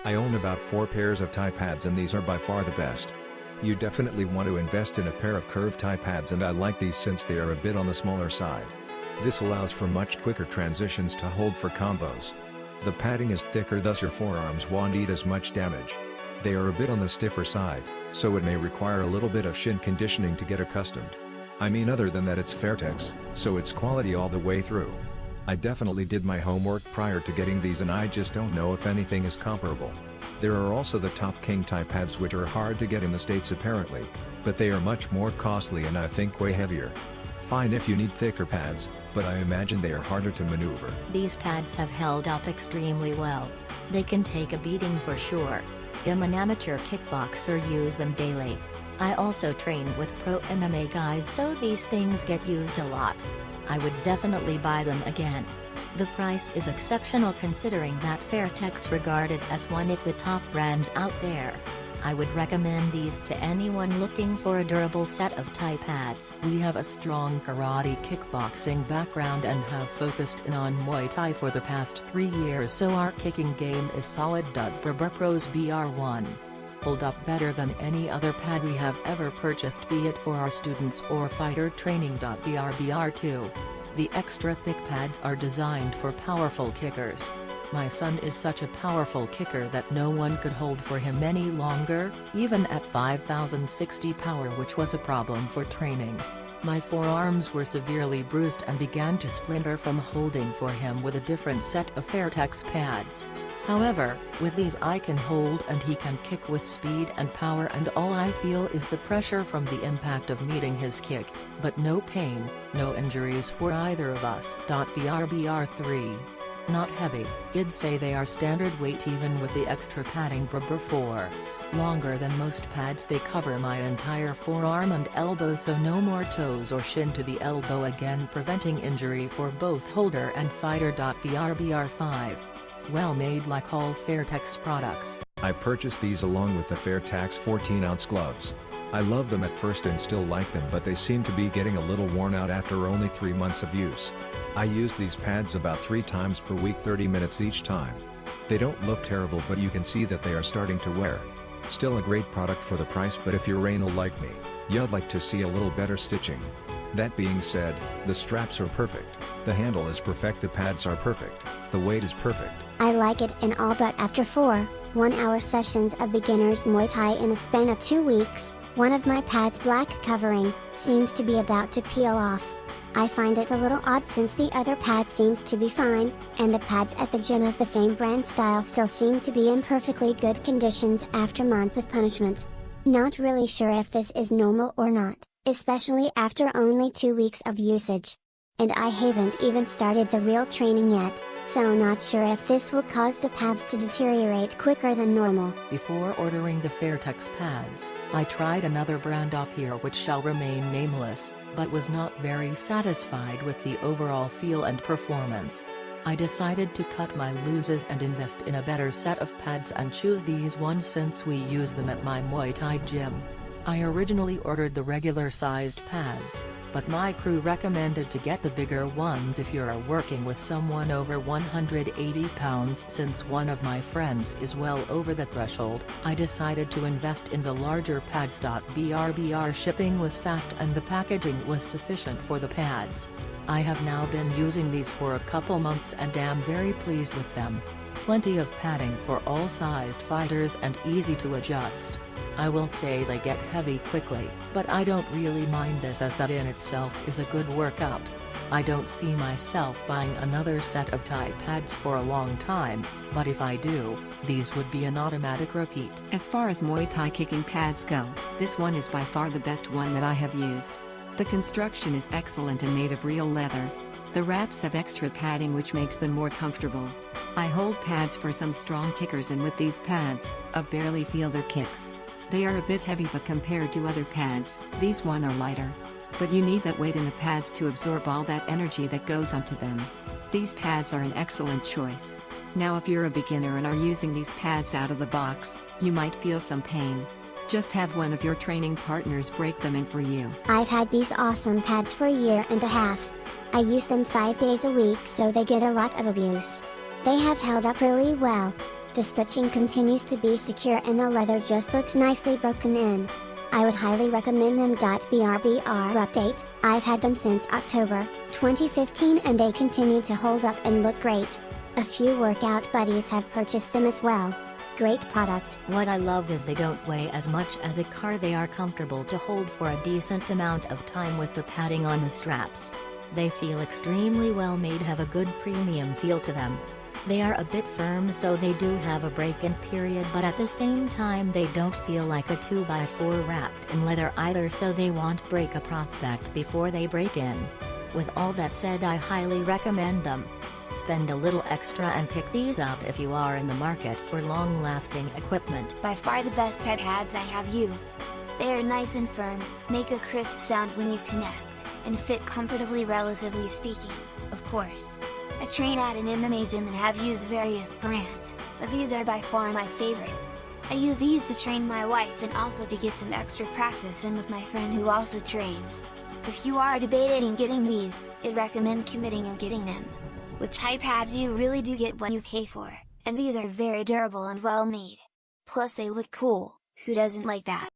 I own about 4 pairs of Thai pads and these are by far the best. You definitely want to invest in a pair of curved Thai pads and I like these since they are a bit on the smaller side. This allows for much quicker transitions to hold for combos. The padding is thicker thus your forearms won't eat as much damage. They are a bit on the stiffer side, so it may require a little bit of shin conditioning to get accustomed. I mean other than that it's Fairtex, so it's quality all the way through. I definitely did my homework prior to getting these and I just don't know if anything is comparable. There are also the Top King Thai pads which are hard to get in the States apparently, but they are much more costly and I think way heavier. Fine if you need thicker pads, but I imagine they are harder to maneuver. These pads have held up extremely well. They can take a beating for sure. I'm an amateur kickboxer, use them daily. I also train with pro MMA guys, so these things get used a lot. I would definitely buy them again. The price is exceptional considering that Fairtex regarded as one of the top brands out there. I would recommend these to anyone looking for a durable set of Thai pads. We have a strong karate kickboxing background and have focused in on Muay Thai for the past 3 years, so our kicking game is solid. Brr Pros BR1. Hold up better than any other pad we have ever purchased, be it for our students or fighter training. BR2. The extra thick pads are designed for powerful kickers. My son is such a powerful kicker that no one could hold for him any longer, even at 5060 power, which was a problem for training. My forearms were severely bruised and began to splinter from holding for him with a different set of Fairtex pads. However, with these I can hold and he can kick with speed and power, and all I feel is the pressure from the impact of meeting his kick, but no pain, no injuries for either of us. BR3. Not heavy, I'd say they are standard weight even with the extra padding. Brr 4. Longer than most pads, they cover my entire forearm and elbow, so no more toes or shin to the elbow again, preventing injury for both holder and fighter. BR 5. Well made like all Fairtex products. I purchased these along with the Fairtex 14-ounce gloves. I love them at first and still like them, but they seem to be getting a little worn out after only 3 months of use. I use these pads about 3 times per week, 30 minutes each time. They don't look terrible, but you can see that they are starting to wear. Still a great product for the price, but if you're anal like me, you'd like to see a little better stitching. That being said, the straps are perfect, the handle is perfect, the pads are perfect, the weight is perfect. I like it and all, but after 4 1-hour sessions of beginners Muay Thai in a span of 2 weeks, one of my pads' black covering seems to be about to peel off. I find it a little odd since the other pad seems to be fine, and the pads at the gym of the same brand style still seem to be in perfectly good conditions after month of punishment. Not really sure if this is normal or not, especially after only 2 weeks of usage. And I haven't even started the real training yet, so not sure if this will cause the pads to deteriorate quicker than normal. Before ordering the Fairtex pads, I tried another brand off here which shall remain nameless, but was not very satisfied with the overall feel and performance. I decided to cut my losses and invest in a better set of pads and choose these ones since we use them at my Muay Thai gym. I originally ordered the regular sized pads, but my crew recommended to get the bigger ones if you're working with someone over 180 pounds. Since one of my friends is well over the threshold, I decided to invest in the larger pads. BR shipping was fast and the packaging was sufficient for the pads. I have now been using these for a couple months and am very pleased with them. Plenty of padding for all sized fighters and easy to adjust. I will say they get heavy quickly, but I don't really mind this as that in itself is a good workout. I don't see myself buying another set of Thai pads for a long time, but if I do, these would be an automatic repeat. As far as Muay Thai kicking pads go, this one is by far the best one that I have used. The construction is excellent and made of real leather. The wraps have extra padding which makes them more comfortable. I hold pads for some strong kickers, and with these pads, I barely feel their kicks. They are a bit heavy, but compared to other pads, these one are lighter. But you need that weight in the pads to absorb all that energy that goes onto them. These pads are an excellent choice. Now if you're a beginner and are using these pads out of the box, you might feel some pain. Just have one of your training partners break them in for you. I've had these awesome pads for a year and a half. I use them 5 days a week, so they get a lot of abuse. They have held up really well. The stitching continues to be secure and the leather just looks nicely broken in. I would highly recommend them. BRBR update, I've had them since October 2015 and they continue to hold up and look great. A few workout buddies have purchased them as well. Great product. What I love is they don't weigh as much as a car. They are comfortable to hold for a decent amount of time with the padding on the straps. They feel extremely well made, have a good premium feel to them. They are a bit firm, so they do have a break-in period, but at the same time they don't feel like a 2x4 wrapped in leather either, so they won't break a prospect before they break in. With all that said, I highly recommend them. Spend a little extra and pick these up if you are in the market for long-lasting equipment. By far the best type pads I have used. They are nice and firm, make a crisp sound when you connect, and fit comfortably, relatively speaking, of course. I train at an MMA gym and have used various brands, but these are by far my favorite. I use these to train my wife and also to get some extra practice in with my friend who also trains. If you are debating getting these, I'd recommend committing and getting them. With Thai pads you really do get what you pay for, and these are very durable and well made. Plus they look cool, who doesn't like that?